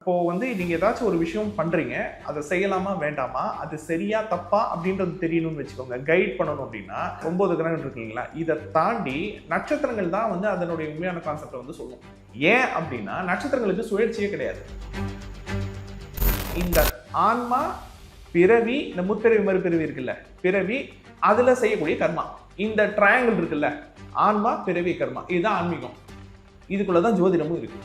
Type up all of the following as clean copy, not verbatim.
இப்போ நீங்க ஏதாச்சும் ஒரு விஷயம் பண்றீங்க, அதை செய்யலாமா வேண்டாமா, அது சரியா தப்பா அப்படின்றது தெரியணும்னு வச்சுக்கோங்க. கைட் பண்ணணும் அப்படின்னா 9 கிரகங்கள் இருக்கு இல்லைங்களா, இதை தாண்டி நட்சத்திரங்கள் தான் அதனுடைய உண்மையான கான்செப்டை சொல்லும். ஏன் அப்படின்னா நட்சத்திரங்களுக்கு சுழற்சியே கிடையாது. இந்த ஆன்மா, பிறவி, இந்த முற்பிறவி மறுபிறவி இருக்குல்ல, பிறவி அதுல செய்யக்கூடிய கர்மா, இந்த ட்ரையாங்கிள் இருக்குல்ல, ஆன்மா பிறவி கர்மா, இதுதான் ஆன்மீகம். இதுக்குள்ளதான் ஜோதிடமும் இருக்கு.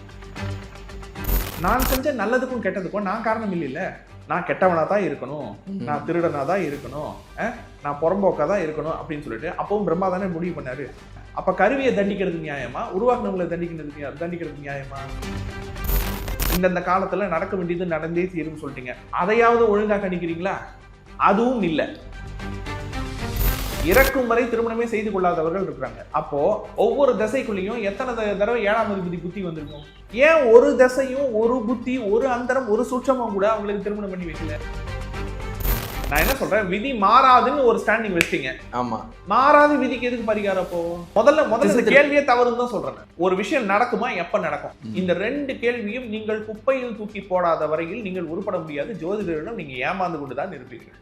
நான் செஞ்ச நல்லதுக்கும் கெட்டதுக்கும் நான் காரணம் இல்லைல்ல. நான் கெட்டவனா தான் இருக்கணும், நான் திருடனா தான் இருக்கணும், நான் புறம்போக்கா தான் இருக்கணும் அப்படின்னு சொல்லிட்டு அப்பவும் பிரம்மா தானே முடிவு பண்ணாரு. அப்ப கருவியை தண்டிக்கிறது நியாயமா, உருவாக்குனவங்களை தண்டிக்கிறது நியாயமா? இந்த காலத்துல நடக்க வேண்டியது நடந்தே தீரும்னு சொல்லிட்டீங்க, அதையாவது ஒழுங்கா கணிக்கிறீங்களா? அதுவும் இல்லை. இறக்கும் வரை திருமணமே செய்து கொள்ளாதவர்கள் இருக்கிறாங்க. அப்போ ஒவ்வொரு திசைக்குள்ளேயும் எத்தனை தடவை 7ஆம் அதிபதி புத்தி வந்திருக்கும்? ஏன் ஒரு திசையும் ஒரு புத்தி ஒரு அந்தரம் ஒரு சூட்சமும் கூட அவங்களுக்கு திருமணம் பண்ணி வைக்கல? நான் என்ன சொல்றேன், விதி மாறாதுன்னு ஒரு ஸ்டாண்டிங் வச்சிட்டீங்க. ஆமா, மாறாத விதிக்கு எதுக்கு பரிகாரம்? அப்போ முதல்ல இந்த கேள்வியே தவறுன்னு தான் சொல்றேன். ஒரு விஷயம் நடக்குமா, எப்ப நடக்கும்? இந்த 2 கேள்வியும் நீங்கள் குப்பையில் தூக்கி போடாத வரையில் நீங்கள் உருப்பட முடியாது. ஜோதிடரிடம் நீங்க ஏமாந்து கொண்டுதான் இருப்பீர்கள்.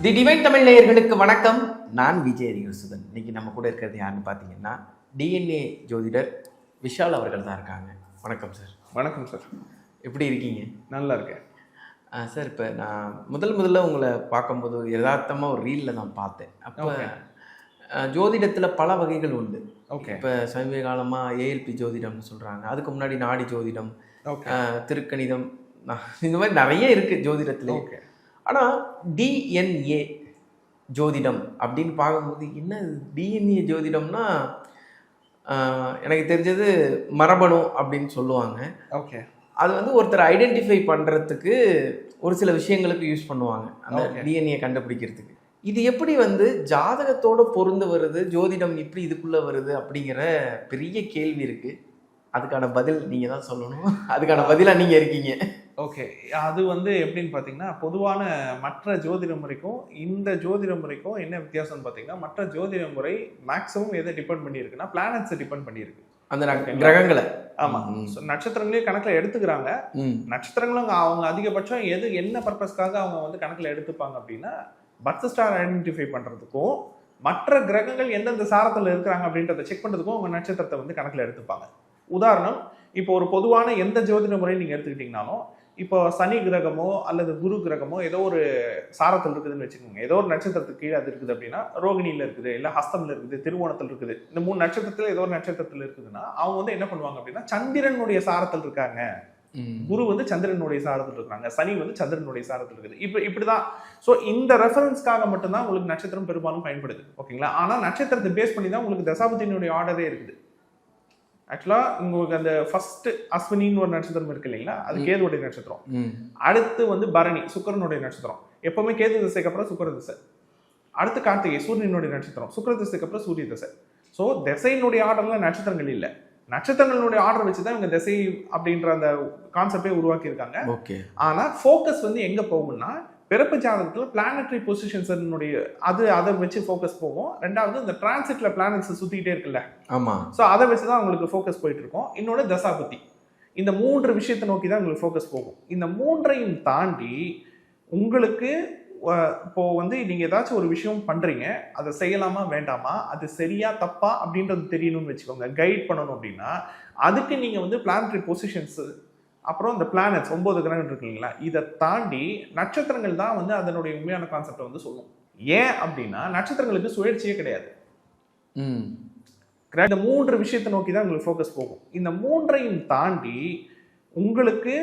தி டிவைன் தமிழ் நேயர்களுக்கு வணக்கம். நான் விஜய் ரியோசுதன். இன்னைக்கு நம்ம கூட இருக்கிறது யாருன்னு பார்த்தீங்கன்னா டிஎன்ஏ ஜோதிடர் விஷால் அவர்கள் தான் இருக்காங்க. வணக்கம் சார். வணக்கம் சார். எப்படி இருக்கீங்க? நல்லா இருக்கேன் சார். இப்போ நான் முதல்ல உங்களை பார்க்கும்போது யதார்த்தமாக ஒரு ரீலில் நான் பார்த்தேன். அப்போ ஜோதிடத்தில் பல வகைகள் உண்டு. ஓகே. இப்போ சமீப காலமாக ஏஎல்பி ஜோதிடம்னு சொல்கிறாங்க. அதுக்கு முன்னாடி நாடி ஜோதிடம், திருக்கணிதம், இந்த மாதிரி நிறைய இருக்குது ஜோதிடத்தில். ஓகே. ஆனால் டிஎன்ஏ ஜோதிடம் அப்படின்னு பார்க்கும்போது என்ன டிஎன்ஏ ஜோதிடம்னா எனக்கு தெரிஞ்சது மரபணு அப்படின்னு சொல்லுவாங்க. ஓகே. அது ஒருத்தர் ஐடென்டிஃபை பண்ணுறதுக்கு ஒரு சில விஷயங்களுக்கு யூஸ் பண்ணுவாங்க, அந்த டிஎன்ஏ கண்டுபிடிக்கிறதுக்கு. இது எப்படி ஜாதகத்தோடு பொருந்து வருது, ஜோதிடம் எப்படி இதுக்குள்ளே வருது அப்படிங்கிற பெரிய கேள்வி இருக்குது. அதுக்கான பதில் நீங்கள் தான் சொல்லணும். அதுக்கான பதிலாக நீங்கள் இருக்கீங்க. ஓகே. அது எப்படின்னு பார்த்தீங்கன்னா, பொதுவான மற்ற ஜோதிட முறைக்கும் இந்த ஜோதிட முறைக்கும் என்ன வித்தியாசம்னு பார்த்தீங்கன்னா, மற்ற ஜோதிட முறை மேக்ஸிமம் எதை டிபெண்ட் பண்ணியிருக்குன்னா பிளானட்ஸை டிபெண்ட் பண்ணியிருக்கு, அந்த கிரகங்களை. ஆமா, நட்சத்திரங்களையும் கணக்கில் எடுத்துக்கிறாங்க. நட்சத்திரங்களும் அவங்க அதிகபட்சம் என்ன பர்பஸ்க்காக அவங்க கணக்கில் எடுத்துப்பாங்க அப்படின்னா, பர்த் ஸ்டார் ஐடென்டிஃபை பண்றதுக்கும் மற்ற கிரகங்கள் எந்தெந்த சாரத்தில் இருக்கிறாங்க அப்படின்றத செக் பண்றதுக்கும் அவங்க நட்சத்திரத்தை கணக்கில் எடுத்துப்பாங்க. உதாரணம், இப்போ ஒரு பொதுவான எந்த ஜோதிட முறையை நீங்க எடுத்துக்கிட்டீங்கன்னாலும், இப்போ சனி கிரகமோ அல்லது குரு கிரகமோ ஏதோ ஒரு சாரத்தில் இருக்குதுன்னு வச்சுக்கோங்க. ஏதோ ஒரு நட்சத்திரத்துக்கு கீழே அது இருக்குது அப்படின்னா, ரோகிணியில இருக்குது, இல்லை ஹஸ்தம்ல இருக்குது, திருவோணத்தில் இருக்குது, இந்த 3 நட்சத்திரத்துல ஏதோ ஒரு நட்சத்திரத்தில் இருக்குதுன்னா அவங்க என்ன பண்ணுவாங்க அப்படின்னா, சந்திரனுடைய சாரத்தில் இருக்காங்க. குரு சந்திரனுடைய சாரத்தில் இருக்காங்க, சனி சந்திரனுடைய சாரத்தில் இருக்குது. இப்படிதான். ஸோ இந்த ரெஃபரன்ஸ்க்காக மட்டும்தான் உங்களுக்கு நட்சத்திரம் பெரும்பாலும் பயன்படுது. ஓகேங்களா? ஆனா நட்சத்திரத்தை பேஸ் பண்ணி தான் உங்களுக்கு தசாபதியினுடைய ஆர்டரே இருக்குது. ஆக்சுவலா உங்களுக்கு அந்த ஃபர்ஸ்ட் அஸ்வினின்னு ஒரு நட்சத்திரம் இருக்கு இல்லைங்களா, அது கேதுவுடைய நட்சத்திரம். அடுத்து பரணி சுக்கிரனுடைய நட்சத்திரம். எப்பவுமே கேது திசைக்கு அப்புறம் சுக்கிர திசை. அடுத்து கார்த்திகை சூரியனுடைய நட்சத்திரம். சுக்கிர திசைக்கு அப்புறம் சூரிய திசை. ஸோ திசையினுடைய ஆர்டர்ல நட்சத்திரங்கள் இல்லை, நட்சத்திரங்களுடைய ஆர்டர் வச்சுதான் இவங்க திசை அப்படின்ற அந்த கான்செப்டே உருவாக்கி இருக்காங்க. ஆனா ஃபோக்கஸ் எங்க போகும்னா, பிறப்பு ஜாதகத்துல பிளானட்டரி பொசிஷன்ஸனுடைய அதை வச்சு ஃபோக்கஸ் போகும். ரெண்டாவது இந்த டிரான்சிட்ல பிளானட்ஸ் சுத்திட்டே இருக்குல்ல, ஆமா, ஸோ அதை வச்சுதான் உங்களுக்கு ஃபோக்கஸ் போயிட்டு இருக்கும். இன்னொன்று தசாபுத்தி. இந்த 3 விஷயத்தை நோக்கி தான் உங்களுக்கு ஃபோக்கஸ் போகும். இந்த 3ஐயும் தாண்டி உங்களுக்கு இப்போ நீங்க ஏதாச்சும் ஒரு விஷயம் பண்றீங்க, அதை செய்யலாமா வேண்டாமா, அது சரியா தப்பா அப்படின்றது தெரியணும்னு வச்சுக்கோங்க. கைட் பண்ணணும் அப்படின்னா அதுக்கு நீங்க பிளானட்டரி பொசிஷன்ஸ், அப்புறம் இந்த பிளானட்ஸ் 9 கிரகங்கள் இருக்கு இல்லைங்களா, இதை தாண்டி நட்சத்திரங்கள் தான் அதனுடைய உண்மையான கான்செப்டை சொல்லும். ஏன் அப்படின்னா நட்சத்திரங்களுக்கு சுழற்சியே கிடையாது. இந்த 3 விஷயத்தை நோக்கி தான் உங்களுக்கு ஃபோக்கஸ் போகும். இந்த 3ஐயும் தாண்டி உங்களுக்கு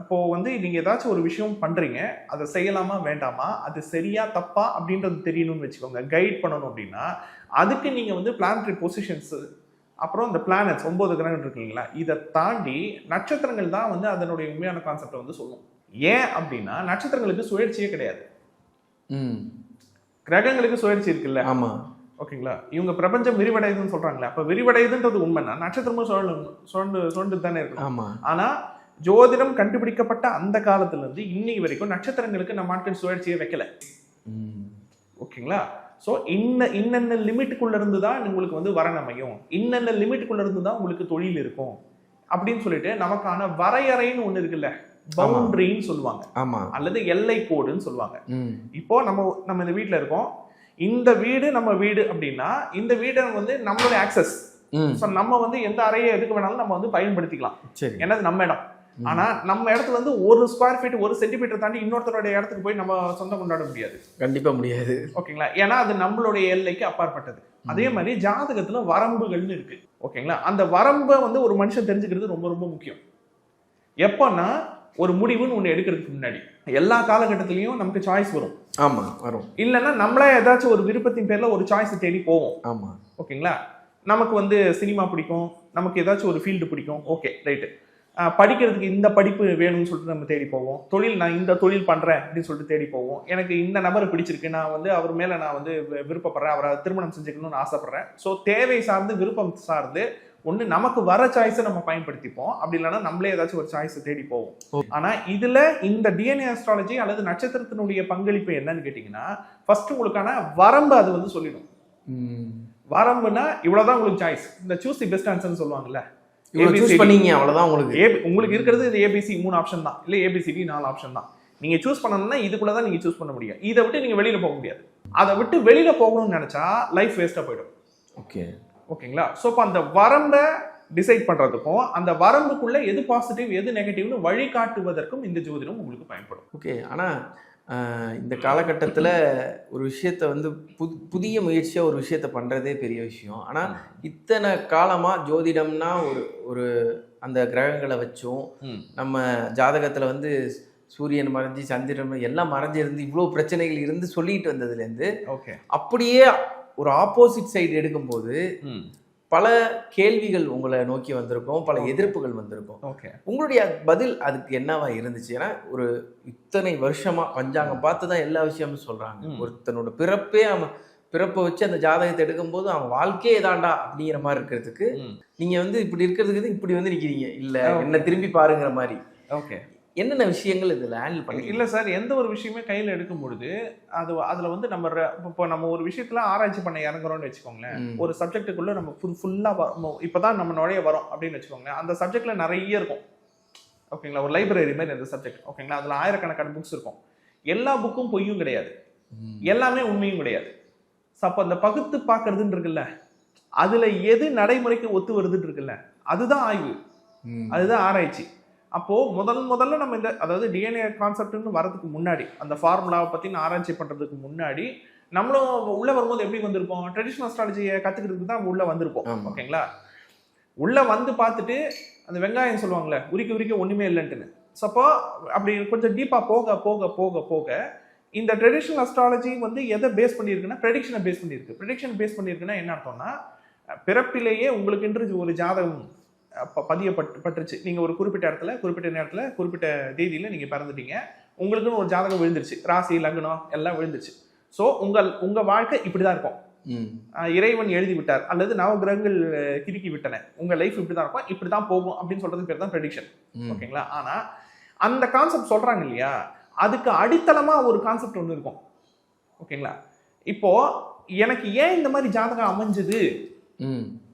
இப்போ நீங்க ஏதாச்சும் ஒரு விஷயம் பண்றீங்க, அதை செய்யலாமா வேண்டாமா, அது சரியா தப்பா அப்படின்றது தெரியணும்னு வச்சுக்கோங்க. கைட் பண்ணணும் அப்படின்னா அதுக்கு நீங்க பிளானட்டரி பொசிஷன்ஸ், அப்புறம் இந்த பிளானட்ஸ் 9 கிரகங்கள் இருக்கு இல்லைங்களா, இதை தாண்டி நட்சத்திரங்கள் தான் அதனுடைய உண்மையான கான்செப்டை சொல்லும். ஏன் அப்படின்னா நட்சத்திரங்களுக்கு சுழற்சியே கிடையாது. கிரகங்களுக்கு சுழற்சி இருக்குல்ல, ஆமா, ஓகேங்களா? இவங்க பிரபஞ்சம் விரிவடையுதுன்னு சொல்றாங்களே, அப்ப விரிவடையுதுன்றது உண்மைன்னா நட்சத்திரமும் சுழண்டு தானே இருக்கும். ஆனா ஜோதிடம் கண்டுபிடிக்கப்பட்ட அந்த காலத்துல இருந்து இன்னைக்கு வரைக்கும் நட்சத்திரங்களுக்கு நம்ம ஆட்கள் சுழற்சியை வைக்கல. ஓகேங்களா? ஸோ இன்னென்ன லிமிட்டுக்குள்ள இருந்து தான் உங்களுக்கு வந்து வரன் அமையும், இன்னென்ன லிமிட்டுக்குள்ள இருந்து தான் உங்களுக்கு தொழில் இருக்கும் அப்படின்னு சொல்லிட்டு நமக்கான வரையறைன்னு ஒண்ணு இருக்குல்ல, பவுண்டரின்னு சொல்லுவாங்க, அல்லது எல்லை கோடுன்னு சொல்லுவாங்க. இப்போ நம்ம இந்த வீட்டுல இருக்கோம், இந்த வீடு நம்ம வீடு அப்படின்னா இந்த வீடை வந்து நம்மளுடைய ஆக்சஸ், நம்ம வந்து எந்த அறையை எதுக்கு வேணாலும் நம்ம வந்து பயன்படுத்திக்கலாம், ஏன்னா நம்ம இடம். ஆனா நம்ம இடத்துல வந்து ஒரு ஸ்கொயர் ஃபீட் 1 சென்டிமீட்டர் தாண்டி இன்னொருத்தருடைய இடத்துக்கு போய் நம்ம சொந்தம் கொண்டாட முடியாது, கண்டிப்பா முடியாது. ஓகேங்களா, ஏன்னா அது நம்மளுடைய எல்லைக்கு அப்பாற்பட்டது. அதே மாதிரி ஜாதகத்துல வரம்புகள்னு இருக்கு, ஓகேங்களா. அந்த வரம்பை வந்து ஒரு மனுஷன் தெரிஞ்சுக்கிறது ரொம்ப ரொம்ப முக்கியம். எப்பன்னா ஒரு முடிவுன்னு ஒண்ணு எடுக்கிறதுக்கு முன்னாடி எல்லா காலகட்டத்திலயும் நமக்கு சாய்ஸ் வரும். ஆமா, வரும். இல்லைன்னா நம்மளே ஏதாச்சும் ஒரு விருப்பத்தின் பேர்ல ஒரு சாய்ஸ் தேடி போவோம். ஆமா, ஓகேங்களா. நமக்கு வந்து சினிமா பிடிக்கும், நமக்கு ஏதாச்சும் ஒரு ஃபீல்டு பிடிக்கும், ஓகே ரைட்டு. படிக்கிறதுக்கு இந்த படிப்பு வேணும்னு சொல்லிட்டு நம்ம தேடி போவோம். தொழில், நான் இந்த தொழில் பண்றேன் அப்படின்னு சொல்லிட்டு தேடி போவோம். எனக்கு இந்த நபரை பிடிச்சிருக்கு, நான் வந்து அவர் மேல நான் வந்து விருப்பப்படுறேன், அவரை திருமணம் செஞ்சுக்கணும்னு ஆசைப்படுறேன். ஸோ தேவை சார்ந்து விருப்பம் சார்ந்து ஒண்ணு நமக்கு வர சாய்ஸை நம்ம பயன்படுத்திப்போம், அப்படி இல்லைன்னா நம்மளே ஏதாச்சும் ஒரு சாய்ஸை தேடி போவோம். ஆனா இதுல இந்த டிஎன்ஏ அஸ்ட்ராலஜி அல்லது நட்சத்திரத்தினுடைய பங்களிப்பு என்னன்னு கேட்டீங்கன்னா, ஃபர்ஸ்ட் உங்களுக்கான வரம்பு அது வந்து சொல்லிடும். வரம்புனா இவ்வளவுதான் உங்களுக்கு சாய்ஸ், இந்த சூஸ் தி பெஸ்ட் ஆன்சர்னு சொல்லுவாங்கல்ல, உங்களுக்கு இருக்கிறது இது ஏபிசி 3 ஆப்ஷன் தான், இல்ல ஏபிசிடி 4 ஆப்ஷன் தான். நீங்க சூஸ் பண்ணணும்னா இதுக்குள்ளதான் நீங்க சூஸ் பண்ண முடியும். இதை விட்டு நீங்க வெளியில போக முடியாது. அதை விட்டு வெளியில போகணும்னு நினைச்சா லைஃப் வேஸ்டா போயிடும். ஓகேங்களா. ஸோ இப்போ அந்த வரம்பை டிசைட் பண்றதுக்கும் அந்த வரம்புக்குள்ள எது பாசிட்டிவ் எது நெகட்டிவ்னு வழிகாட்டுவதற்கும் இந்த ஜோதிடம் உங்களுக்கு பயன்படும். ஓகே. ஆனா இந்த காலகட்டத்தில் ஒரு விஷயத்த வந்து புதிய முயற்சியாக ஒரு விஷயத்த பண்ணுறதே பெரிய விஷயம். ஆனால் இத்தனை காலமாக ஜோதிடம்னா ஒரு அந்த கிரகங்களை வச்சும் நம்ம ஜாதகத்தில் வந்து சூரியன் மறைஞ்சி சந்திரன் எல்லாம் மறைஞ்சிருந்து இவ்வளோ பிரச்சனைகள் இருந்து சொல்லிட்டு வந்ததுலேருந்து அப்படியே ஒரு ஆப்போசிட் சைடு எடுக்கும்போது பல கேள்விகள் உங்களை நோக்கி வந்திருக்கும், பல எதிர்ப்புகள் வந்திருக்கும். உங்களுடைய பதில் அதுக்கு என்னவா இருந்துச்சு? ஏன்னா ஒரு இத்தனை வருஷமா பஞ்சாங்கம் பார்த்து தான் எல்லா விஷயமும் சொல்றாங்க. ஒருத்தனோட பிறப்பை வச்சு அந்த ஜாதகத்தை எடுக்கும்போது அவன் வாழ்க்கையே தாண்டா அப்படிங்கிற மாதிரி இருக்கிறதுக்கு நீங்க வந்து இப்படி இருக்கிறதுக்கு இப்படி வந்து நிக்கிறீங்க, இல்ல என்ன திரும்பி பாருங்கிற மாதிரி. ஓகே, என்னென்ன விஷயங்கள் இதில் ஹேண்டில் பண்ணி? இல்லை சார், எந்த ஒரு விஷயமே கையில் எடுக்கும் பொழுது அதில் வந்து நம்ம ஒரு விஷயத்துல ஆராய்ச்சி பண்ண இறங்குறோம்னு வச்சுக்கோங்களேன். ஒரு சப்ஜெக்டுக்குள்ள நம்ம ஃபுல்லாக இப்போதான் நம்ம நுழைய வரோம் அப்படின்னு வச்சுக்கோங்களேன். அந்த சப்ஜெக்ட்ல நிறைய இருக்கும், ஓகேங்களா. ஒரு லைப்ரரி மாதிரி அந்த சப்ஜெக்ட், ஓகேங்களா. அதில் ஆயிரக்கணக்கான புக்ஸ் இருக்கும். எல்லா புக்கும் பொய்யும் கிடையாது, எல்லாமே உண்மையும் கிடையாது. அப்போ அந்த பகுத்து பார்க்கறதுன்னு இருக்குல்ல, அதுல எது நடைமுறைக்கு ஒத்து வருதுன்னு இருக்குல்ல, அதுதான் ஆய்வு, அதுதான் ஆராய்ச்சி. அப்போ முதல்ல நம்ம அதாவது டிஎன்ஏ கான்செப்ட்னு வரதுக்கு முன்னாடி, அந்த ஃபார்முலாவை பத்தி ஆராய்ச்சி பண்றதுக்கு முன்னாடி நம்மளும் உள்ள வரும்போது எப்படி வந்திருப்போம், ட்ரெடிஷனல் அஸ்ட்ராலஜியை கத்துக்கிறதுக்கு தான் உள்ள வந்திருப்போம். ஓகேங்களா. உள்ள வந்து பார்த்துட்டு அந்த வெங்காயம் சொல்லுவாங்கல்ல, உரிக்க ஒண்ணுமே இல்லைன்ட்டுன்னு. அப்போ அப்படி கொஞ்சம் டீப்பா போக போக போக போக இந்த ட்ரெடிஷனல் அஸ்ட்ராலஜி வந்து எதை பேஸ் பண்ணியிருக்குன்னா ப்ரெடிக்ஷனை பேஸ் பண்ணியிருக்கு. ப்ரெடிக்ஷன் பேஸ் பண்ணியிருக்குன்னா என்ன அர்த்தம்னா, பிறப்பிலேயே உங்களுக்கு ஒரு ஜாதகம் பதியப்பட்டுருச்சு. நீங்க ஒரு குறிப்பிட்ட இடத்துல குறிப்பிட்ட நேரத்துல குறிப்பிட்ட தேதியில நீங்க பிறந்துட்டீங்க, உங்களுக்குன்னு ஒரு ஜாதகம் விழுந்துருச்சு, ராசி லக்னம் எல்லாம் விழுந்துருச்சு. ஸோ உங்க வாழ்க்கை இப்படிதான் இருக்கும், இறைவன் எழுதி விட்டார் அல்லது நவகிரகங்கள் கிறுக்கி விட்டன, உங்க லைஃப் இப்படிதான் இருக்கும், இப்படிதான் போகும் அப்படின்னு சொல்றது பேர் தான் ப்ரெடிக்ஷன். ஓகேங்களா. ஆனா அந்த கான்செப்ட் சொல்றாங்க இல்லையா, அதுக்கு அடித்தளமா ஒரு கான்செப்ட் ஒன்று இருக்கும். ஓகேங்களா. இப்போ எனக்கு ஏன் இந்த மாதிரி ஜாதகம் அமைஞ்சது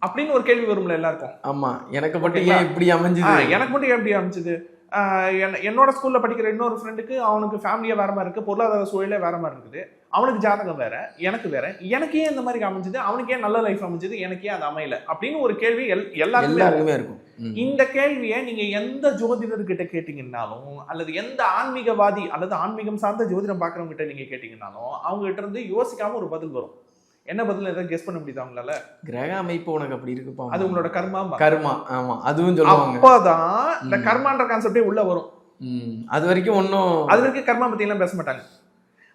அப்படின்னு ஒரு கேள்வி வரும்ல எல்லாருக்கும். ஆமா, எனக்கு மட்டும் ஏன் இப்படி அமைஞ்சது, எனக்கு மட்டும் எப்படி அமைஞ்சது. என்னோட ஸ்கூல்ல படிக்கிற இன்னொரு ஃப்ரெண்டுக்கு அவனுக்கு ஃபேமிலியா வேற மாதிரி இருக்கு, பொருளாதார சூழலே வேற மாதிரி இருக்குது, அவனுக்கு ஜாதகம் வேற, எனக்கு வேற, எனக்கு ஏன் இந்த மாதிரி அமைஞ்சது, அவனுக்கு ஏன் நல்ல லைஃப் அமைஞ்சது, எனக்கு ஏன் அது அமையல அப்படின்னு ஒரு கேள்வி எல்லாருக்குமே இருக்கும். இந்த கேள்வியை நீங்க எந்த ஜோதிடர்கிட்ட கேட்டீங்கன்னாலும் அல்லது எந்த ஆன்மீகவாதி அல்லது ஆன்மீகம் சார்ந்த ஜோதிடம் பாக்குறவங்க கிட்ட நீங்க கேட்டீங்கன்னாலும் அவங்க கிட்ட இருந்து யோசிக்காம ஒரு பதில் வரும். என்ன பதில் எதாவது கெஸ் பண்ண முடியுதா உங்களால? கிரக அமைப்பு உனக்கு அப்படி இருக்குப்பா, அது உங்களோட கர்மா. ஆமா, அதுவும் சொல்லுவாங்க. அப்பதான் இந்த கர்மான்ற கான்செப்டே உள்ள வரும். அது வரைக்கும் கர்மா பத்தி எல்லாம் பேச மாட்டாங்க,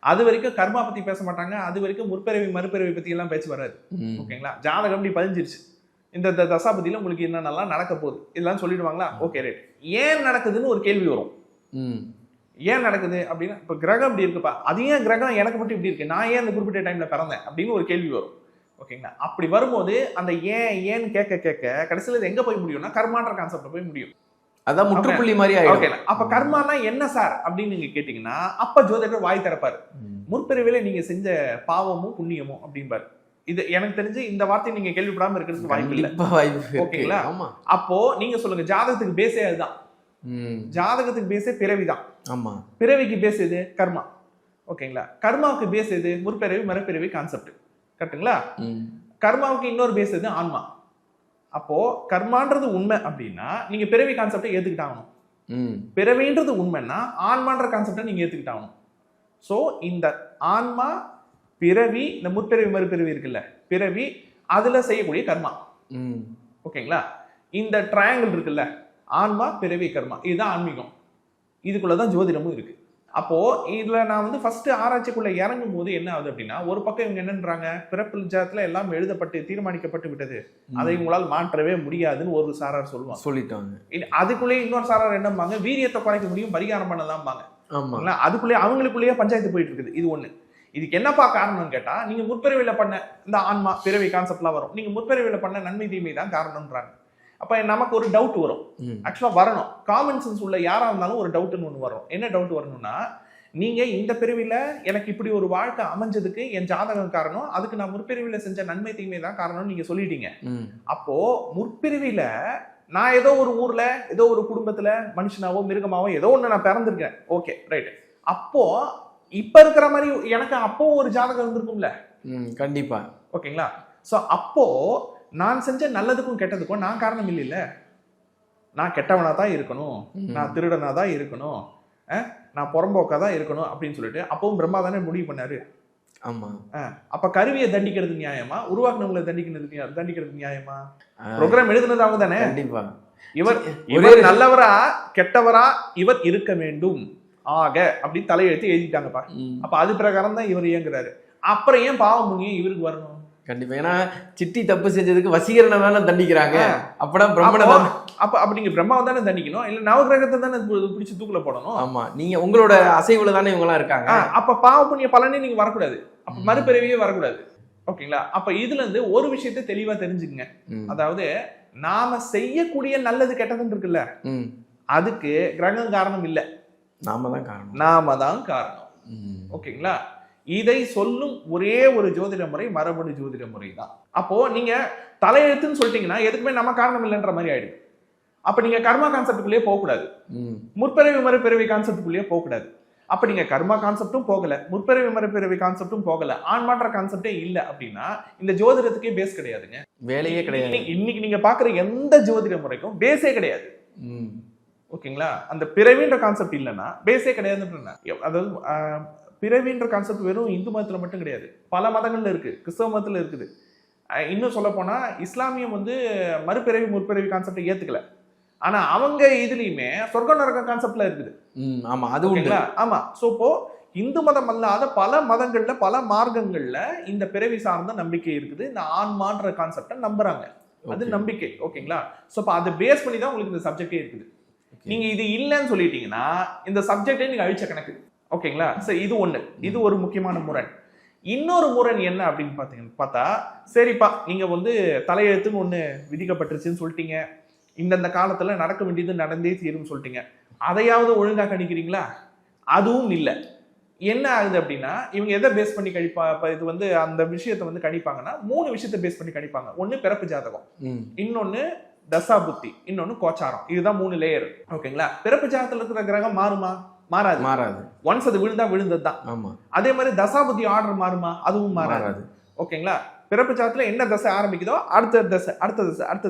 அது வரைக்கும் கர்மா பத்தி பேச மாட்டாங்க, அது வரைக்கும் முற்பிறவி மறுபிறவி பத்தி எல்லாம் பேச்சு வராது. ஓகேங்களா. ஜாதகம் இப்படி பதிஞ்சிருச்சு, இந்த தசாபதியில உங்களுக்கு என்னென்னலாம் நடக்க போகுது இதெல்லாம் சொல்லிடுவாங்களா. Okay right. ஏன் நடக்குதுன்னு ஒரு கேள்வி வரும். ஏன் நடக்குது அப்படின்னா, இப்போ கிரகம் இப்படி இருக்குப்பா, அது ஏன் கிரகம் எனக்கு மட்டும் இப்படி இருக்கு, நான் ஏன் அந்த குறிப்பிட்ட டைம்ல பிறந்தேன் அப்படின்னு ஒரு கேள்வி வரும். ஓகேங்களா. அப்படி வரும்போது அந்த ஏன்னு கேட்க கடைசியில் இது எங்க போய் முடியும்னா கர்மான்ற கான்செப்ட்ல போய் முடியும். அதான் முற்றுப்புள்ளி மாதிரி ஆயிடும். ஓகே, அப்ப கர்மானா என்ன சார் அப்படின்னு நீங்க கேட்டீங்கன்னா அப்ப ஜோதிடர் வாய் திறப்பாரு. முற்பிறவில நீங்க செஞ்ச பாவமும் புண்ணியமும் அப்படின்பாரு. இது எனக்கு தெரிஞ்சு இந்த வார்த்தை நீங்க கேள்விப்படாம இருக்கிறதுக்கு வாய்ப்பு இல்லை. ஓகேங்களா? அப்போ நீங்க சொல்லுங்க, ஜாதகத்துக்கு பேஸே அதுதான். ஜாதகத்துக்கு பேஸே பிறவிதான். ஆமா, பிறவிக்கு பேஸ் எது? கர்மா. ஓகேங்களா? கர்மாவுக்கு பேஸ் எது? முற்பிறவி மறுபிறவி கான்செப்ட். கரெக்ட்டுங்களா? கர்மாவுக்கு இன்னொரு பேஸ் எது? ஆன்மா. அப்போ கர்மான்றது உண்மை அப்படின்னா நீங்க பிறவி கான்செப்டை ஏத்துக்கிட்டாகணும். பிறவின்றது உண்மைன்னா ஆன்மான்ற கான்செப்டை நீங்க ஏத்துக்கிட்டாகணும். சோ இந்த ஆன்மா, பிறவி, இந்த முற்பிறவி மறுபிறவி இருக்குல்ல, பிறவி, அதுல செய்யக்கூடிய கர்மா. ஓகேங்களா? இந்த ட்ரையாங்கிள் இருக்குல்ல, ஆன்மா, பிறவி, கர்மா, இதுதான் ஆன்மீகம். இதுக்குள்ளதான் ஜோதிடமும் இருக்கு. அப்போ இதுல நான் வந்து ஃபர்ஸ்ட் ஆராய்ச்சிக்குள்ள இறங்கும் போது என்ன ஆகுது அப்படின்னா, ஒரு பக்கம் இவங்க என்னன்றாங்க, பிறப்பு ஜாதத்துல எல்லாம் எழுதப்பட்டு தீர்மானிக்கப்பட்டு விட்டது, அதை உங்களால் மாற்றவே முடியாதுன்னு ஒரு சாரார் சொல்லுவாங்க, சொல்லிட்டாங்க. அதுக்குள்ளேயே இன்னொரு சாரார் என்னம்பாங்க, வீரியத்தை குறைக்க முடியும், பரிகாரம் பண்ணலாம்பாங்க. அதுக்குள்ளேயே அவங்களுக்குள்ளேயே பஞ்சாயத்து போயிட்டு இருக்குது. இது ஒண்ணு. இதுக்கு என்னப்பா காரணம்னு கேட்டா, நீங்க முற்பிறவில பண்ண இந்த ஆன்மா பிறவி கான்செப்ட்லாம் வரும், நீங்க முற்பிறவில பண்ண நன்மை தீமை தான் காரணம்ன்றாங்க. அப்ப நமக்கு ஒரு டவுட் வரும். ஆக்சுவலா வரணும், காமன் சென்ஸ் உள்ள யாரா இருந்தாலும் ஒரு டவுட்னு ஒண்ணு வரும். என்ன டவுட் வரணும்னா, நீங்க இந்த பிறவில எனக்கு இப்படி ஒரு வாழ்க்கை அமைஞ்சதுக்கு என் ஜாதகம் காரணம், அதுக்கு நான் முற்பிறவில செஞ்ச நன்மை தீமை தான் காரணம்னு நீங்க சொல்லிட்டீங்க. அப்போ முற்பிறவில நான் ஏதோ ஒரு ஊர்ல ஏதோ ஒரு குடும்பத்துல மனுஷனாவோ மிருகமாவோ ஏதோ ஒண்ணு நான் பிறந்திருக்கேன். Okay, right. அப்போ இப்ப இருக்கிற மாதிரி எனக்கு அப்போ ஒரு ஜாதகம் இருந்திருக்கும்ல. கண்டிப்பா. ஓகேங்களா? சோ அப்போ நான் செஞ்ச நல்லதுக்கும் கெட்டதுக்கும் நான் காரணம் இல்லைல்ல. நான் கெட்டவனா தான் இருக்கணும், நான் திருடனா தான் இருக்கணும், நான் புறம்போக்கா தான் இருக்கணும் அப்படின்னு சொல்லிட்டு அப்பவும் பிரம்மா தானே முடிவு பண்ணாரு. ஆமா. அப்ப கருவியை தண்டிக்கிறது நியாயமா, உருவாக்குனவங்களை தண்டிக்கிறது நியாயமா? ப்ரோக்ராம் எழுதுனது அவங்க தானே. கண்டிப்பா. இவர் நல்லவரா கெட்டவரா இவர் இருக்க வேண்டும் ஆக அப்படி தலையெழுத்து எழுதிட்டாங்கப்பா. அப்ப அது பிரகாரம் தான் இவர் இயங்குறாரு. அப்புறம் ஏன் பாவம் புண்ணியம் இவருக்கு வரணும்? கண்டிப்பா. ஏன்னா சிட்டி தப்பு செஞ்சதுக்கு வசீகரனை தானே தண்டிக்கிறாங்க. அப்பதான் பிரம்மனை தான். அப்ப நீங்க பிரம்மாவை தானே தண்டிக்கணும், இல்ல நவகிரகத்தை தானே பிடிச்சி தூக்குல போடணும். ஆமா, நீங்க உங்களோட அசைவுல தானே இவங்க எல்லாம் இருக்காங்க. அப்ப பாவ புண்ணிய பலனே நீங்க வரக்கூடாது, அப்ப மறுபிறவியே வரக்கூடாது. ஓகேங்களா? அப்ப இதுல இருந்து ஒரு விஷயத்தை தெளிவா தெரிஞ்சுக்குங்க. அதாவது நாம செய்யக்கூடிய நல்லது கெட்டதுன்னு இருக்குல்ல, அதுக்கு கிரகம் காரணம் இல்ல, நாம தான் காரணம். ஓகேங்களா? இதை சொல்லும் ஒரே ஒரு ஜோதிட முறை மரபணு ஜோதிட முறை தான். அப்போ நீங்க தலையெழுத்துன்னு சொல்லிட்டீங்கன்னா எதுக்குமே நம்ம காரணம் இல்லைன்ற மாதிரி ஆயிடுது. அப்ப நீங்க கர்மா கான்செப்டுக்குள்ளேயே போகக்கூடாது, முற்பிறவி மறுபிறவி கான்செப்டுக்குள்ளேயே போகக்கூடாது. அப்ப நீங்க கர்மா கான்செப்டும் போகல, முற்பிறவி மறுபிறவி கான்செப்டும் போகல, ஆன்மாற்ற கான்செப்டே இல்ல அப்படின்னா இந்த ஜோதிடத்துக்கே பேஸ் கிடையாதுங்க, வேலையே கிடையாது. இன்னைக்கு நீங்க பாக்குற எந்த ஜோதிட முறைக்கும் பேஸே கிடையாது. ஓகேங்களா? அந்த பிறவின்ற கான்செப்ட் இல்லைன்னா பேஸே கிடையாதுன்ற. அதாவது பிறவின்ற கான்செப்ட் வெறும் இந்து மதத்துல மட்டும் கிடையாது, பல மதங்கள்ல இருக்கு, கிறிஸ்தவ மதத்துல இருக்குது. இன்னும் சொல்ல போனா இஸ்லாமியம் வந்து மறுபிறவி முற்பிறவி கான்செப்டை ஏத்துக்கல, ஆனா அவங்க இதுலயுமே சொர்க்க நரக கான்செப்ட்ல இருக்குது. ஆமா, அது உண்டுங்களா? ஆமா. சோ இப்போ இந்து மதம் அல்லாத பல மதங்கள்ல பல மார்க்கங்கள்ல இந்த பிறவி சார்ந்த நம்பிக்கை இருக்குது, இந்த ஆன்மான்ற கான்செப்டை நம்புறாங்க, அது நம்பிக்கை. ஓகேங்களா? சோ இப்போ அதை பேஸ் பண்ணி தான் உங்களுக்கு இந்த சப்ஜெக்டே இருக்குது. நீங்க இது இல்லைன்னு சொல்லிட்டீங்கன்னா இந்த சப்ஜெக்டே நீங்க அழிச்ச கணக்கு. ஓகேங்களா? சரி, இது ஒண்ணு, இது ஒரு முக்கியமான முரண். இன்னொரு முரண் என்ன அப்படின்னு பார்த்தா, சரிப்பா நீங்க வந்து தலையெழுத்துன்னு ஒண்ணு விதிக்கப்பட்டுருச்சுன்னு சொல்லிட்டீங்க, இந்தந்த காலத்துல நடக்க வேண்டியது நடந்தே தீரும்னு சொல்லிட்டீங்க, அதையாவது ஒழுங்கா கணிக்கிறீங்களா? அதுவும் இல்லை. என்ன ஆகுது அப்படின்னா, இவங்க எதை பேஸ் பண்ணி இது வந்து அந்த விஷயத்தை வந்து கணிப்பாங்கன்னா 3 விஷயத்தை பேஸ் பண்ணி கணிப்பாங்க. ஒண்ணு பிறப்பு ஜாதகம், இன்னொன்னு தசா புத்தி, இன்னொன்னு கோச்சாரம். இதுதான் 3 லேயர். ஓகேங்களா? பிறப்பு ஜாதகத்துல இருக்கிற கிரகம் மாறுமா? மாறாது. ஒன்ஸ் அது விழுந்தது தான். ஆமா. அதே மாதிரி தசாபுத்தி ஆர்டர் மாறுமா? அதுவும் மாறாது. ஓகேங்களா? பிறப்பு ஜாதகத்துல என்ன தசை ஆரம்பிக்குதோ அடுத்த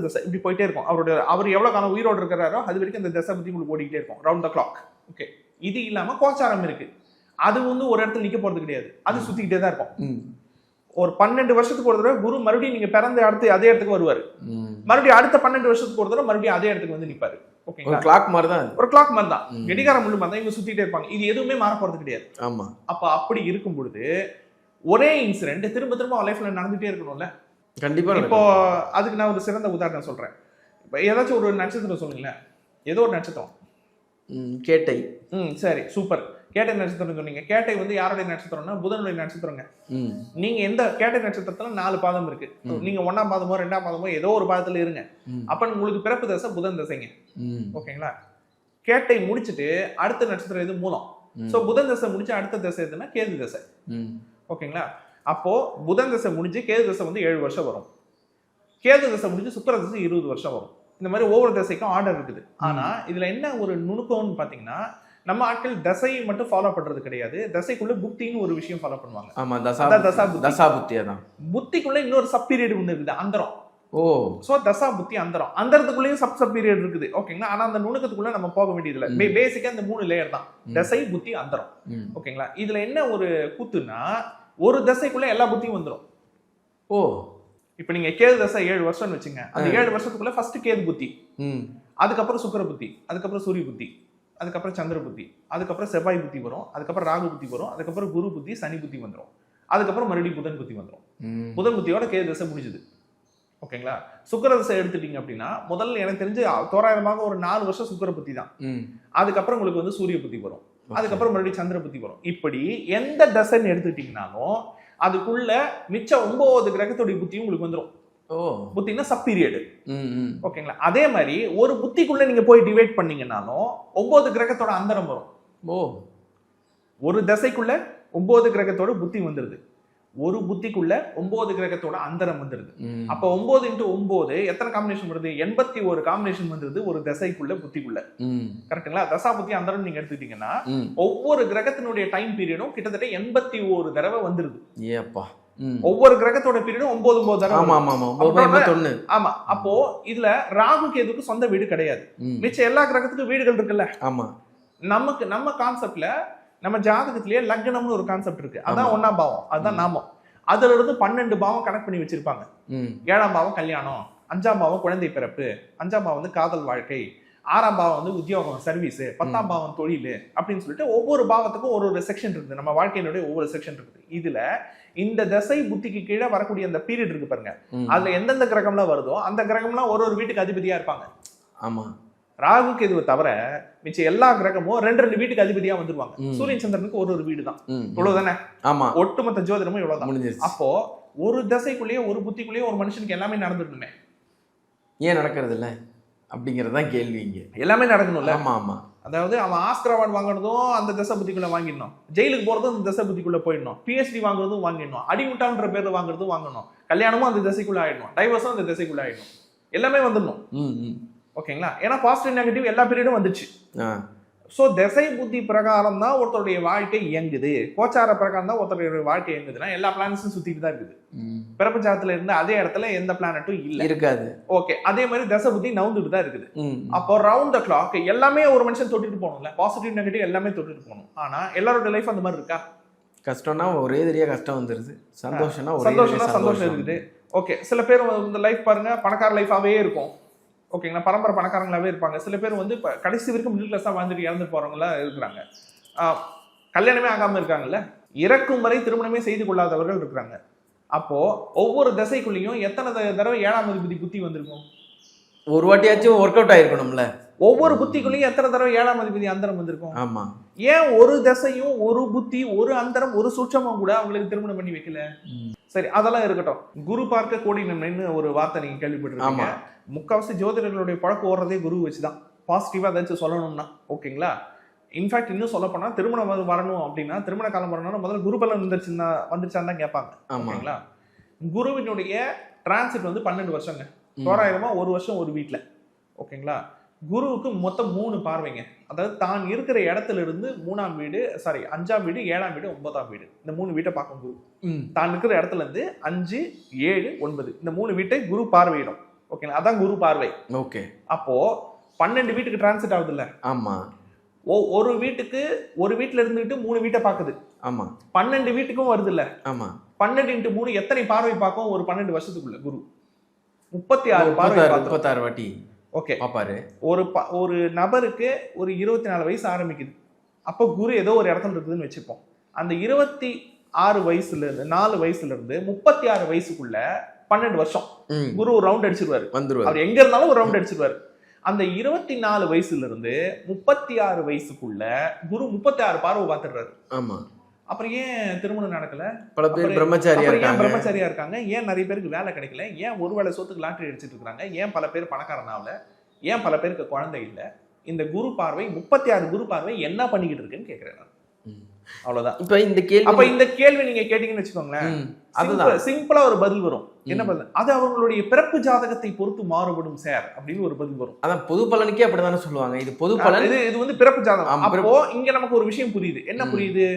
தசை இப்படி போயிட்டே இருக்கும். அவர் எவ்வளவு காலம் உயிரோடு இருக்கிறாரோ அது வரைக்கும் அந்த தசாபுத்தி உங்களுக்கு ஓடிக்கிட்டே இருக்கும், ரவுண்ட் த கிளாக். ஓகே. இது இல்லாம கோச்சாரம் இருக்கு, அது வந்து ஒரு இடத்துல நிக்க போறது கிடையாது, அது சுத்திக்கிட்டே தான் இருக்கும். ஒரு 12 வருஷத்துக்கு ஒரு தடவை குரு மறுபடியும் நீங்க பிறந்த அடுத்து அதே இடத்துக்கு வருவாரு, மறுபடியும் அடுத்த 12 வருஷத்துக்கு ஒரு தடவை மறுபடியும் அதே இடத்துக்கு வந்து நிப்பாரு. ஓகேங்களா? கிளாக் மாதிரி தான், ஒரு கிளாக் மாதிரி தான், கடிகாரம் முள்ளு மாதிரி தான், இவங்க சுத்திட்டே இருப்பாங்க. இது எதுவுமே மாற போறது கிடையாது. ஆமா. அப்ப அப்படி இருக்கும் பொழுது ஒரே இன்சிடென்ட் திரும்ப திரும்ப லைஃப்ல நடந்துட்டே இருக்கணும்ல. கண்டிப்பா. இப்போ அதுக்கு நான் ஒரு சிறந்த உதாரணம் சொல்றேன். இப்போ ஏதாச்சும் ஒரு நட்சத்திரம் சொல்லுங்களேன், ஏதோ ஒரு நட்சத்திரம். கேட்டை. சரி, சூப்பர். கேட்டை நட்சத்திரம் சொன்னீங்க. கேட்டை வந்து யாருடைய நட்சத்திரம்னா புதனுடைய நட்சத்திரங்க. ம். நீங்க எந்த கேட்டை நட்சத்திரத்துல 4 பாதம் இருக்கு. நீங்க 1ஆம் பாதமோ 2ஆம் பாதமோ ஏதோ ஒரு பாதத்துல இருங்க. அப்ப உங்களுக்கு பிறப்பு தசை புதன் தசைங்க. ஓகேங்களா? கேட்டை முடிச்சிட்டு அடுத்த நட்சத்திரம் எது? மூலம். சோ புதன் தசை முடிச்சு அடுத்த தசை எதுனா கேது தசை. ஓகேங்களா? அப்போ புதன் தசை முடிஞ்சு கேது தசை வந்து 7 வருஷம் வரும். கேது தசை முடிஞ்சு சுக்கிர தசை 20 வருஷம் வரும். இந்த மாதிரி ஒவ்வொரு தசைக்கும் ஆர்டர் இருக்குது. ஆனா இதுல என்ன ஒரு நுணுக்கம்னு பாத்தீங்கன்னா, நம்ம ஆட்கள் தசையை மட்டும் ஃபாலோ பண்றது கிடையாது, தசைக்குள்ள புத்தின்னு ஒரு விஷயம் ஃபாலோ பண்ணுவாங்க. ஆமா, தசா புத்தி. அதான் புத்திக்குள்ள இன்னொரு சப் பீரியட் ஒண்ணு இருக்குது, அந்தரம். ஓ, சோ தசா புத்தி அந்தரம். அந்தரத்துக்குள்ளேயும் சப் பீரியட் இருக்குது. ஓகேங்களா? ஆனா அந்த நுணுக்கத்துக்குள்ள நம்ம போக வேண்டியது இல்ல. பேசிக்கா இந்த 3 லேயர் தான், தசை புத்தி அந்தரம். ஓகேங்களா? இதுல என்ன ஒரு கூத்துனா, ஒரு தசைக்குள்ள எல்லா புத்தியும் வந்துடும். ஓ, இப்ப நீங்க கேது தசை 7 வருஷம்னு வச்சுங்க. அந்த 7 வருஷத்துக்குள்ள ஃபர்ஸ்ட் கேது புத்தி, அதுக்கப்புறம் சுக்கிர புத்தி, அதுக்கப்புறம் சூரிய புத்தி, அதுக்கப்புறம் சந்திர புத்தி, அதுக்கப்புறம் செவ்வாய் புத்தி வரும், அதுக்கப்புறம் ராகு புத்தி வரும், அதுக்கப்புறம் குரு புத்தி, சனி புத்தி வந்துடும், அதுக்கப்புறம் மறுபடியும் புதன் புத்தி வந்துடும். புதன் புத்தியோட கேது தசை முடிஞ்சுது. ஓகேங்களா? சுக்கிர தசை எடுத்துட்டீங்க அப்படின்னா முதல்ல எனக்கு தெரிஞ்சு தோராயமாக ஒரு 4 வருஷம் சுக்கிர புத்தி தான். அதுக்கப்புறம் உங்களுக்கு வந்து சூரிய புத்தி வரும், அதுக்கப்புறம் மறுபடியும் சந்திர புத்தி வரும். இப்படி எந்த தசைன்னு எடுத்துக்கிட்டீங்கன்னாலும் அதுக்குள்ள மிச்சம் 9 கிரகத்துடைய புத்தியும் உங்களுக்கு வந்துடும். புத்தினா சப் பீரியட். ஓகேங்களா? அதே மாதிரி ஒரு புத்திக்குள்ள நீங்க போய் டிவைட் பண்ணீங்கன்னாலும் 9 கிரகத்தோட அந்தரம் வரும். ஒரு தசைக்குள்ள 9 கிரகத்தோட புத்தி வந்துருது, ஒரு புத்திக்குள்ள 9 கிரகத்தோட அந்தரம் வந்துருது. அப்ப 9 × 9 எத்தனை காம்பினேஷன் வருது? 81 காம்பினேஷன் வந்துருது ஒரு தசைக்குள்ள புத்திக்குள்ள. கரெக்ட்டுங்களா? தசா புத்தி அந்தரம் நீங்க எடுத்துக்கிட்டீங்கன்னா ஒவ்வொரு கிரகத்தினுடைய டைம் பீரியடும் கிட்டத்தட்ட 81 தடவை வந்துருது. ஒவ்வொரு கிரகத்தோட பீரியடும் 9 தடவை. ஆமா. அப்போ இதுல ராகு கேதுக்கு சொந்த வீடு கிடையாது. மிச்ச எல்லா கிரகத்துக்கும் வீடுகள் இருக்குல்ல. நமக்கு நம்ம கான்செப்ட்ல நம்ம ஜாதகத்திலேயே லக்னம்னு ஒரு கான்செப்ட் இருக்கு. அதான் 1ஆம் பாவம், அதுதான் நாமம். அதுல இருந்து 12 பாவம் கனெக்ட் பண்ணி வச்சிருப்பாங்க. 7ஆம் பாவம் கல்யாணம், 5ஆம் பாவம் குழந்தை பிறப்பு, 5ஆம் பாவம் வந்து காதல் வாழ்க்கை, 6ஆம் பாவம் வந்து உத்தியோகம் சர்வீஸ், 10ஆம் பாவம் தொழில் அப்படின்னு சொல்லிட்டு ஒவ்வொரு பாவத்துக்கும் ஒரு செக்ஷன் இருக்குது. நம்ம வாழ்க்கையினுடைய ஒவ்வொரு செக்ஷன் இருக்குது. இதுல இந்த தசை புத்திக்கு கீழே வரக்கூடிய அந்த பீரியட் இருக்கு பாருங்க, அதுல எந்தெந்த கிரகம்லாம் வருதோ அந்த கிரகம்லாம் ஒரு வீட்டுக்கு அதிபதியா இருப்பாங்க. ஆமா. ராகு கேதுவை தவிர மிச்ச எல்லா கிரகமும் 2 வீட்டுக்கு அதிபதியா வந்துருவாங்க. சூரியன் சந்திரனுக்கு ஒரு வீடு தான். இவ்வளவுதானே? ஆமா. ஒட்டுமொத்த ஜோதிடமும் இவ்வளவுதான். அப்போ ஒரு தசைக்குள்ளேயே ஒரு புத்திக்குள்ளேயே ஒரு மனுஷனுக்கு எல்லாமே நடந்துடணுமே. ஏன் நடக்கிறது இல்ல அப்படிங்கறதுதான் கேள்வி. இங்க எல்லாமே நடக்கணும்ல. ஆமா ஆமா. அதாவது அவன் ஆஸ்கர் அவார்டு வாங்குறதும் அந்த தசை புத்திக்குள்ள வாங்கிடணும், ஜெயிலுக்கு போறதும் அந்த தசை புத்திக்குள்ள போயிடணும், PhD வாங்குறதும் வாங்கிடணும், அடிமுட்டான்ற பேர்ல வாங்குறதும் வாங்கணும், கல்யாணமும் அந்த தசைக்குள்ள ஆயிடணும், டைவர்ஸும் அந்த தசைக்குள்ள ஆயிடணும், எல்லாமே வந்துடணும். ஓகேங்களா? ஏன்னா பாசிட்டிவ் நெகட்டிவ் எல்லா பீரியடும் வந்துச்சு. சோ தசை புத்தி பிரகாரம் தான் ஒருத்தருடைய வாழ்க்கை இயங்குது. கோச்சார பிரகாரம் தான் ஒருத்தருடைய வாழ்க்கை இயங்குதுன்னா எல்லா பிளானட்ஸும் சுத்திட்டு தான் இருக்குது. பிறப்பு ஜாதத்துல இருந்து அதே இடத்துல எந்த பிளானட்டும் இல்ல இருக்காது. ஓகே, அதே மாதிரி தசை புத்தி நவுந்துட்டு தான் இருக்குது. அப்போ ரவுண்ட் த கிளாக் எல்லாமே ஒரு மனுஷன் தொட்டுட்டு போகணும்ல, பாசிட்டிவ் நெகட்டிவ் எல்லாமே தொட்டுட்டு போகணும். ஆனா எல்லாரோட லைஃப் அந்த மாதிரி இருக்கா? கஷ்டம்னா ஒரே தெரியா கஷ்டம் வந்துருது, சந்தோஷம்னா சந்தோஷம் இருக்குது. ஓகே, சில பேர் இந்த லைஃப் பாருங்க பணக்கார லைஃபாவே இருக்கும். ஓகேங்களா? பரம்பரை பணக்காரங்களாவே இருப்பாங்க. சில பேர் வந்து கடைசி வரைக்கும் மிடில் கிளாஸா வாழ்ந்துட்டு இறந்து போறவங்களா இருக்கிறாங்க. கல்யாணமே ஆகாம இருக்காங்கல்ல, இறக்கும் வரை திருமணமே செய்து கொள்ளாதவர்கள் இருக்கிறாங்க. அப்போ ஒவ்வொரு தசைக்குள்ளேயும் எத்தனை தடவை 7ஆம் அதிபதி புத்தி வந்திருக்கும்? ஒரு வாட்டியாச்சும் ஒர்க் அவுட் ஆயிருக்கணும்ல. ஒவ்வொரு புத்திக்குள்ளேயும் எத்தனை தடவை 7ஆம் அதிபதி அந்தரம் வந்திருக்கும்? ஆமா. ஏன் ஒரு தசையும் ஒரு புத்தி ஒரு அந்தரம் ஒரு சூட்சமும் கூட அவங்களுக்கு திருமணம் பண்ணி வைக்கல? சரி, அதெல்லாம் இருக்கட்டும். குரு பார்க்க கோடி நன்மைன்னு ஒரு வார்த்தை நீங்க கேள்விப்பட்டிருக்கீங்க. முக்காவாசி ஜோதிடர்களுடைய பழக்கம் ஓடுறதே குரு வச்சுதான். பாசிட்டிவா ஏதாச்சும் சொல்லணும்னா. ஓகேங்களா? இன்ஃபேக்ட் இன்னும் சொல்ல போனா திருமணம் வரணும் அப்படின்னா, திருமண காலம் வரணும்னா முதல்ல குரு பலன் வந்துருச்சான்னு தான் கேட்பாங்க. ஓகேங்களா? குருவினுடைய டிரான்சிட் வந்து 12 வருஷங்க. தோராயிரமா ஒரு வருஷம் ஒரு வீட்டுல. ஓகேங்களா? குருவுக்கு மொத்தம் 3 பார்வைங்க. அதாவது தான் இருக்கிற இடத்துல இருந்து 3ஆம் வீடு, 5ஆம் வீடு, 7ஆம் வீடு, 9ஆம் வீடு, இந்த 3 வீட்டை பார்க்கும் குரு. தான் இருக்கிற இடத்துல இருந்து 5, 7, 9 இந்த 3 வீட்டை குரு பார்வையிடும். ஓகேங்களா? அதான் குரு பார்வை. ஓகே. அப்போ 12 வீட்டுக்கு டிரான்சிட் ஆகுது இல்ல? ஆமா. ஒரு வீட்டுக்கு ஒரு வீட்டுல இருந்துட்டு 3 வீட்டை பாக்குது. ஆமா. 12 வீட்டுக்கும் வருது இல்ல? ஆமா. 12 × 3 எத்தனை பார்வை பார்க்கும் ஒரு 12 வருஷத்துக்குள்ள குரு? 36 பார்வை. 36 வாட்டி. ஓகே பாப்பாரு. ஒரு நபருக்கு ஒரு 24 வயசு ஆரம்பிக்குது. அப்போ குரு ஏதோ ஒரு இடத்துல இருக்குதுன்னு வச்சுப்போம். அந்த 26 வயசுல இருந்து 4 வயசுல இருந்து 36 வயசுக்குள்ள 12 வருஷம் குரு ஒரு ரவுண்ட் அடிச்சிருவாரு. அவர் எங்க இருந்தாலும் ஒரு ரவுண்ட் அடிச்சிருவாரு. அந்த 24 வயசுல இருந்து 36 வயசுக்குள்ள குரு 36 பார்வை பார்த்துடுறாரு. ஆமா. அப்புறம் ஏன் திருமணம் நடக்கல? பல பேர் பிரம்மச்சாரியா இருக்காங்க. பிரம்மச்சாரியா இருக்காங்க. ஏன் நிறைய பேருக்கு வேலை கிடைக்கல? ஏன் ஒருவேளை சொத்துக்கு லாட்டரி அடிச்சிட்டு இருக்காங்க? ஏன் பல பேர் பணக்காரன் ஆகல? ஏன் பல பேருக்கு குழந்தை இல்ல? இந்த குரு பார்வை 36 குரு பார்வை என்ன பண்ணிக்கிட்டு இருக்குன்னு கேக்குறேன் நான். அவ்வளவுதான். இப்ப இந்த கேள்வி நீங்க கேட்டீங்கன்னு வச்சுக்கோங்களேன், அதுதான் சிம்பிளா ஒரு பதில் வரும். என்ன பதில்? அது அவங்களுடைய பிறப்பு ஜாதகத்தை பொறுத்து மாறுபடும் சார் அப்படின்னு ஒரு பதில் வரும். அதான் பொது பலனுக்கே அப்படிதானே சொல்லுவாங்க. இது பொது பலன், இது வந்து பிறப்பு ஜாதகம். அப்போ இங்க நமக்கு ஒரு விஷயம் புரியுது. என்ன புரியுது?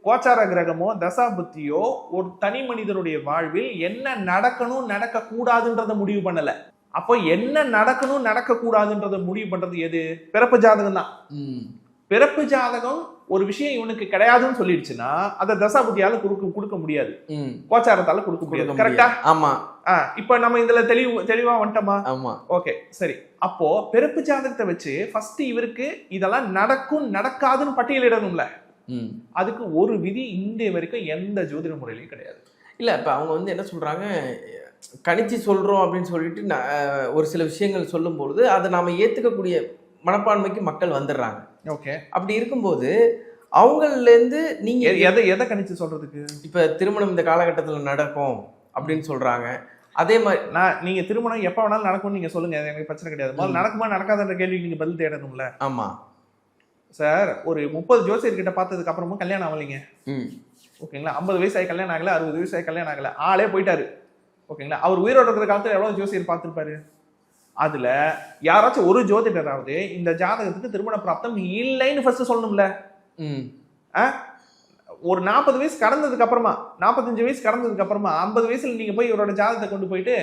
கோச்சார கிரகமோ தசா புத்தியோ ஒரு தனி மனிதனுடைய வாழ்வில் என்ன நடக்கணும் நடக்க கூடாதுன்றத முடிவு பண்ணல. அப்போ என்ன நடக்கணும் நடக்க கூடாதுன்றத முடிவு பண்றது எது? பிறப்பு ஜாதகம் தான். பிறப்பு ஜாதகம் ஒரு விஷயம் இவனுக்கு கிடையாதுன்னு சொல்லிடுச்சுன்னா அதை தசா புத்தியால கொடுக்க முடியாது, கோச்சாரத்தால கொடுக்க முடியாது. கரெக்டா? ஆமா. இப்ப நம்ம இதுல தெளிவா வந்துட்டோமா? ஆமா. ஓகே, சரி. அப்போ பிறப்பு ஜாதகத்தை வச்சு ஃபர்ஸ்ட் இவருக்கு இதெல்லாம் நடக்கும் நடக்காதுன்னு பட்டியலிடணும்ல. அதுக்கு ஒரு விதி இந்த வரைக்கும் எந்த ஜோதிட முறையிலையும் கிடையாது. இல்ல இப்ப அவங்க வந்து என்ன சொல்றாங்க, கணிச்சு சொல்றோம் அப்படின்னு சொல்லிட்டு ஒரு சில விஷயங்கள் சொல்லும் பொழுது அதை நாம ஏத்துக்கக்கூடிய மனப்பான்மைக்கு மக்கள் வந்துடுறாங்க. ஓகே, அப்படி இருக்கும்போது அவங்கள்ல இருந்து நீங்க எதை கணிச்சு சொல்றதுக்கு? இப்ப திருமணம் இந்த காலகட்டத்துல நடக்கும் அப்படின்னு சொல்றாங்க. அதே மாதிரி நீங்க திருமணம் எப்ப வேணாலும் நடக்கும்னு நீங்க சொல்லுங்க, எனக்கு பிரச்சனை கிடையாது. முதல்ல நடக்குமா நடக்காதுன்ற கேள்விக்கு நீங்க பதில் தேடணும்ல. ஆமா சார், ஒரு 30 ஜோசியர்கிட்ட பார்த்ததுக்கு அப்புறமும் கல்யாணம் ஆகலைங்க. ஓகேங்களா? 50 வயசு ஆகி கல்யாணம் ஆகல, 60 வயசு ஆகி கல்யாணம் ஆகல, ஆளே போயிட்டாரு. ஓகேங்களா? அவர் உயிரோட இருக்கிற காலத்துல எவ்வளவு ஜோசியர் பார்த்திருப்பாரு? அதுல யாராச்சும் ஒரு ஜோதிடராவது இந்த ஜாதகத்துக்கு திருமண பிராப்தம் இல்லைன்னு ஃபர்ஸ்ட் சொல்லணும்ல. ஒரு 40 வயசு கடந்ததுக்கு அப்புறமா, 45 வயசு கடந்ததுக்கு அப்புறமா 50 வயசுல நீங்க போய் இவரோட ஜாதகத்தை கொண்டு போயிட்டு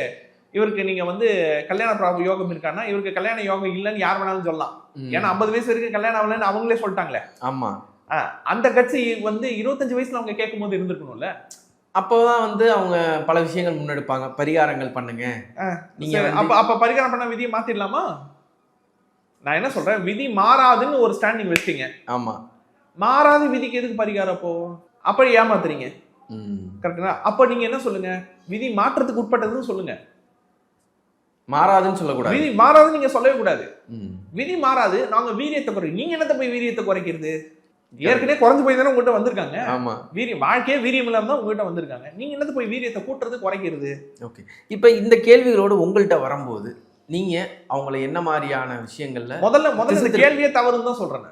இவருக்கு நீங்க வந்து கல்யாண யோகம் இருக்கான்னா இவருக்கு கல்யாண யோகம் இல்லைன்னு யார் வேணாலும் சொல்லலாம். ஏன்னா 50 வயசு வரைக்கும் கல்யாணம் ஆகலன்னு அவங்களே சொல்லிட்டாங்களே. ஆமா. அந்த கட்சி வந்து 25 வயசுல அவங்க கேட்கும் போது இருந்திருக்கணும்ல. அப்போதான் வந்து அவங்க பல விஷயங்கள் முன்னெடுப்பாங்க. பரிகாரங்கள் பண்ணுங்க. நீங்க அப்ப பரிகாரம் பண்ண விதியை மாத்திடலாமா? நான் என்ன சொல்றேன், விதி மாறாதுன்னு ஒரு ஸ்டாண்டிங் வச்சிட்டீங்க. ஆமா. மாறாத விதிக்கு எதுக்கு பரிகாரம்? அப்போ அப்படி ஏமாத்துறீங்க. கரெக்டா? அப்ப நீங்க என்ன சொல்லுங்க, விதி மாற்றத்துக்கு உட்பட்டதுன்னு சொல்லுங்க. மாறாதுன்னு சொல்லக்கூடாது. விதி மாறாதுன்னு நீங்க சொல்லவே கூடாது. விதி மாறாது, நாங்க வீரியத்தை குறை. நீங்க என்னத்த போய் வீரியத்தை குறைக்கிறது? ஏற்கனவே குறைஞ்சு போய் தானே உங்ககிட்ட வந்திருக்காங்க. ஆமா. வீரியம் வாழ்க்கையே வீரியம் இல்லாம தான் உங்ககிட்ட வந்திருக்காங்க. நீங்க என்னத்த போய் வீரியத்தை கூட்டுறது குறைக்கிறது? ஓகே, இப்ப இந்த கேள்விகளோடு உங்கள்கிட்ட வரும்போது நீங்க அவங்கள என்ன மாதிரியான விஷயங்கள்ல முதல்ல இந்த கேள்வியே தவறுன்னு தான் சொல்றேன்.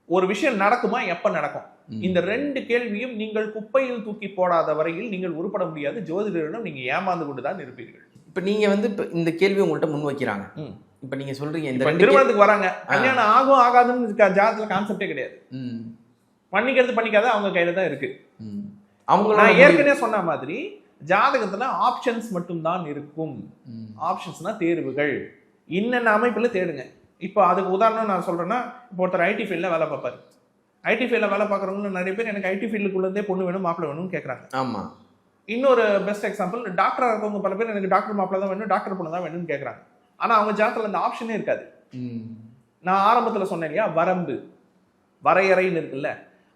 ஒரு விஷயம் நடக்குமா, எப்ப நடக்கும்? இந்த 2 கேள்வியும் நீங்கள் குப்பையில் தூக்கி போடாத வரையில் நீங்கள் உருப்பட முடியாது. ஜோதிடரிடம் நீங்க ஏமாந்து கொண்டுதான் இருப்பீர்கள். இப்ப நீங்க வந்து இந்த கேள்வி உங்கள்கிட்ட முன் வைக்கிறாங்க. இப்ப நீங்க சொல்றீங்க இந்த திருமணத்துக்கு வராங்க, கல்யாணம் ஆகும் ஆகாதுன்னு ஜாதகத்துல கான்செப்டே கிடையாது. பண்ணிக்கிறது பண்ணிக்காத அவங்க கையில தான் இருக்கு. நான் ஏற்கனவே சொன்ன மாதிரி ஜாதகத்துல ஆப்ஷன்ஸ் மட்டும் தான் இருக்கும். ஆப்ஷன்ஸ்னா தேர்வுகள். இன்னென்ன அமைப்புல தேடுங்க. இப்போ அதுக்கு உதாரணம் நான் சொல்றேன்னா, இப்போ ஒருத்தர் ஐடி ஃபீல்ட்ல வேலை பார்ப்பாரு. ஐடி ஃபீல்ட்ல வேலை பார்க்குறவங்க நிறைய பேர் எனக்கு ஐடி ஃபீல்டுக்குள்ளே பொண்ணு வேணும் மாப்பிள்ளை வேணும்னு கேட்குறாங்க. ஆமா. இன்னொரு பெஸ்ட் எக்ஸாம்பிள், டாக்டராக இருக்கவங்க பல பேர் எனக்கு டாக்டர் மாப்பிள்ளை தான் வேணும், டாக்டர் பொண்ணு தான் வேணும்னு கேட்குறாங்க. ஆனால் அவங்க ஜாதகத்தில் அந்த ஆப்ஷனே இருக்காது. நான் ஆரம்பத்தில் சொன்னேன் இல்லையா, வரம்பு வரையறைன்னு இருக்குல்ல,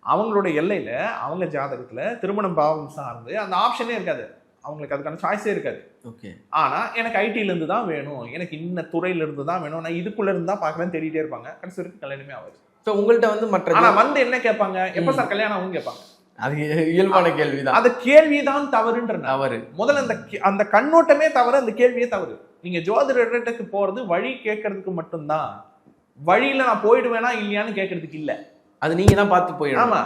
அவங்களோட எல்லையில அவங்க ஜாதகத்துல திருமணம் பாவம் சார்ந்து அந்த ஆப்ஷனே இருக்காது. அவங்களுக்கு அதுக்கான சாய்ஸே இருக்காது. ஓகே. ஆனா எனக்கு ஐடில இருந்து தான் வேணும், எனக்கு இந்த துறையில இருந்து தான் வேணும், நான் இதுக்குள்ள இருந்து தான் பார்க்கறேன்னு தேடிட்டே இருப்பாங்க. கடைசி வரைக்கும் கல்யாணமே ஆகாது. ஸோ உங்கள்கிட்ட வந்து மற்ற ஆனா வந்து என்ன கேட்பாங்க, எப்ப சார் கல்யாணம் ஆகும் கேட்பாங்க. அது இயல்பான கேள்விதான். அந்த கேள்விதான் தவறுன்ற தவறு. முதல்ல அந்த கண்ணோட்டமே தவறு, அந்த கேள்வியே தவறு. நீங்க ஜோதிடத்துக்கு போறது வழி கேட்கறதுக்கு மட்டும்தான். வழியில நான் போயிடுவேனா இல்லையான்னு கேட்கறதுக்கு இல்ல. அது நீங்க தான் பார்த்து போயிடும். ஆமா.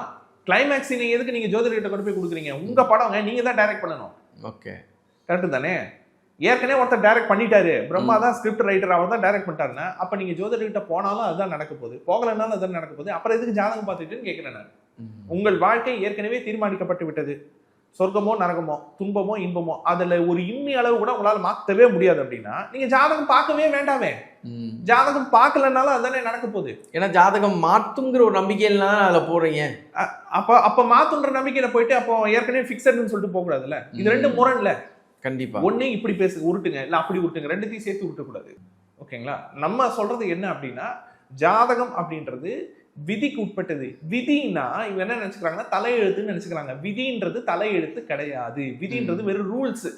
கிளைமேக்ஸ் நீங்க எதுக்கு நீங்க ஜோதிடர்கிட்ட கொண்டு போய் கொடுக்குறீங்க? உங்க படங்க நீங்க தான் டைரக்ட் பண்ணணும். ஓகே, கரெக்ட் தானே? ஏற்கனவே ஒருத்தர் டைரக்ட் பண்ணிட்டாரு, பிரம்மா தான் ஸ்கிரிப்ட் ரைட்டர், அவர் தான் டைரக்ட் பண்ணிட்டாருன்னா அப்ப நீங்க ஜோதிடர்கிட்ட போனாலும் அதுதான் நடக்க போகுது, போகலன்னாலும் அதுதான் நடக்க போகுது. அப்புறம் எதுக்கு ஜாதகம் பார்த்துட்டுன்னு கேட்கிறேன் நான். உங்கள் வாழ்க்கை ஏற்கனவே தீர்மானிக்கப்பட்டு விட்டது. சொர்க்கமோ நரகமோ, துன்பமோ இன்பமோ, அதுல ஒரு இம்மி அளவு கூட உங்களால மாற்றவே முடியாது. அப்படின்னா நீங்க ஜாதகம் பார்க்கவே வேண்டாமே. ஜாதகம் பார்க்கலனாலும் அதுதானே நடக்க போகுது. ஏன்னா ஜாதகம் மாத்துங்கிற ஒரு நம்பிக்கையில அதுல போறீங்க. அப்ப மாத்துன்ற நம்பிக்கையில போயிட்டு அப்போ ஏற்கனவே பிக்சர்னு சொல்லிட்டு போக கூடாதுல்ல. இது ரெண்டு முரண்ல. கண்டிப்பா. ஒண்ணு இப்படி பேசு உருட்டுங்க, இல்ல அப்படி உருட்டுங்க, ரெண்டுத்தையும் சேர்த்து உருட்டக்கூடாது. ஓகேங்களா? நம்ம சொல்றது என்ன அப்படின்னா, ஜாதகம் அப்படின்றது விதிக்கு உட்பட்டது. விதினா இவங்க என்ன நினைச்சுக்கிறாங்கன்னா தலையெழுத்துன்னு நினைச்சுக்கிறாங்க. விதின்றது தலையெழுத்து கிடையாது. விதின்றது வெறும் ரூல்ஸ்.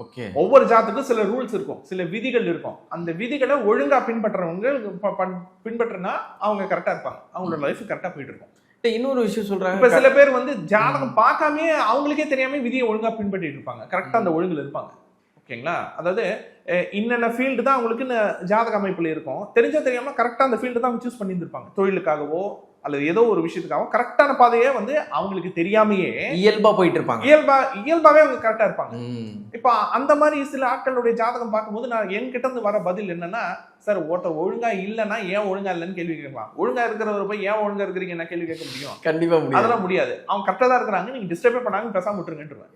ஓகே. ஒவ்வொரு ஜாதத்துக்கும் சில ரூல்ஸ் இருக்கும், சில விதிகள் இருக்கும். அந்த விதிகளை ஒழுங்கா பின்பற்றவங்க பின்பற்றினா அவங்க கரெக்டா இருப்பாங்க, அவங்களோட லைஃப் கரெக்டா போயிட்டு இருக்கும். இன்னொரு விஷயம் சொல்றாங்க, இப்ப சில பேர் வந்து ஜாதகம் பார்க்காமயே அவங்களுக்கே தெரியாம விதியை ஒழுங்கா பின்பற்றிட்டு இருப்பாங்க, கரெக்டா அந்த ஒழுங்குல இருப்பாங்க. ஓகேங்களா? அதாவது இன்னென்ன ஃபீல்டு தான் அவங்களுக்கு ஜாதக அமைப்புல இருக்கும், தெரிஞ்சோ தெரியாம கரெக்டா அந்த ஃபீல்டு தான் அவங்க சூஸ் பண்ணியிருப்பாங்க. தொழிலுக்காகவோ அல்லது ஏதோ ஒரு விஷயத்துக்காக கரெக்டான பாதையே வந்து அவங்களுக்கு தெரியாமையே இயல்பா போயிட்டு இருப்பாங்க. இயல்பாவே அவங்க கரெக்டா இருப்பாங்க. இப்ப அந்த மாதிரி சில ஆட்களுடைய ஜாதகம் பார்க்கும்போது நான் என்கிட்ட இருந்து வர பதில் என்னன்னா, சார் ஒருத்தர் ஒழுங்கா இல்லைன்னா ஏன் ஒழுங்கா இல்லைன்னு கேள்வி கேட்கலாம். ஒழுங்கா இருக்கிறவரை போய் ஏன் ஒழுங்கா இருக்கிறீங்க கேள்வி கேட்க முடியும்? கண்டிப்பா முடியாது. அதெல்லாம் முடியாது. அவங்க கரெக்டா தான் இருக்கிறாங்க, நீங்க டிஸ்டர்பே பண்ணாங்க, பேசாம விட்டுருங்கன்றுவேன்.